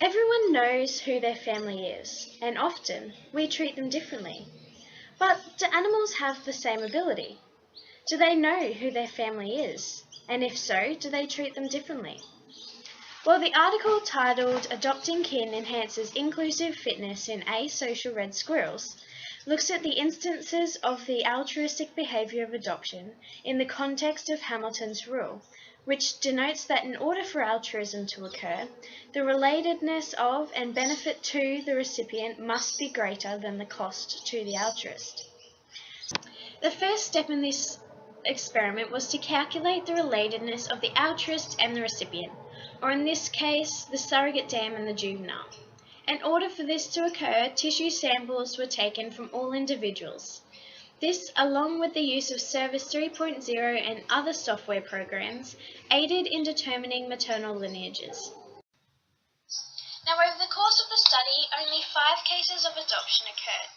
Everyone knows who their family is, and often we treat them differently. But do animals have the same ability? Do they know who their family is? And if so, do they treat them differently? Well, the article titled Adopting Kin Enhances Inclusive Fitness in Asocial Red Squirrels looks at the instances of the altruistic behaviour of adoption in the context of Hamilton's rule, which denotes that in order for altruism to occur, the relatedness of and benefit to the recipient must be greater than the cost to the altruist. The first step in this experiment was to calculate the relatedness of the altruist and the recipient, or in this case, the surrogate dam and the juvenile. In order for this to occur, tissue samples were taken from all individuals. This, along with the use of Service 3.0 and other software programs, aided in determining maternal lineages. Now, over the course of the study, only 5 cases of adoption occurred.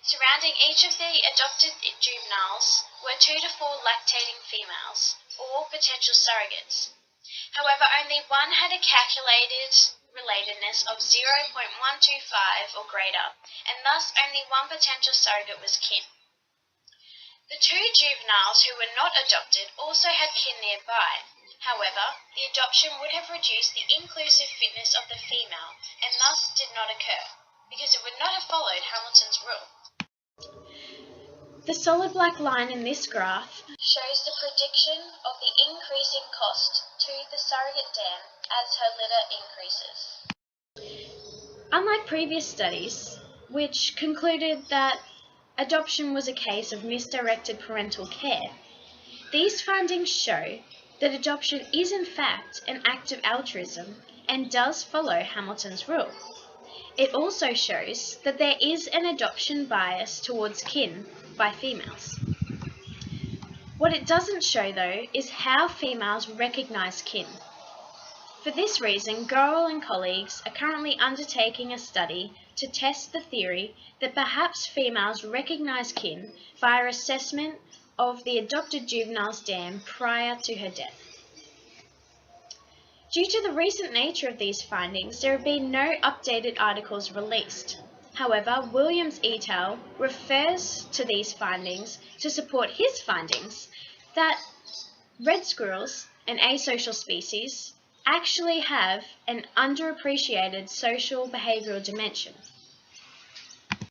Surrounding each of the adopted juveniles were 2 to 4 lactating females, or potential surrogates. However, only one had a calculated relatedness of 0.125 or greater, and thus only one potential surrogate was kin. The 2 juveniles who were not adopted also had kin nearby. However, the adoption would have reduced the inclusive fitness of the female, and thus did not occur, because it would not have followed Hamilton's rule. The solid black line in this graph shows the prediction of the increasing cost to the surrogate dam as her litter increases. Unlike previous studies, which concluded that adoption was a case of misdirected parental care, these findings show that adoption is in fact an act of altruism and does follow Hamilton's rule. It also shows that there is an adoption bias towards kin by females. What it doesn't show, though, is how females recognise kin. For this reason, Gorrell and colleagues are currently undertaking a study to test the theory that perhaps females recognise kin via assessment of the adopted juvenile's dam prior to her death. Due to the recent nature of these findings, there have been no updated articles released. However, Williams et al. Refers to these findings to support his findings that red squirrels, an asocial species, actually have an underappreciated social behavioural dimension.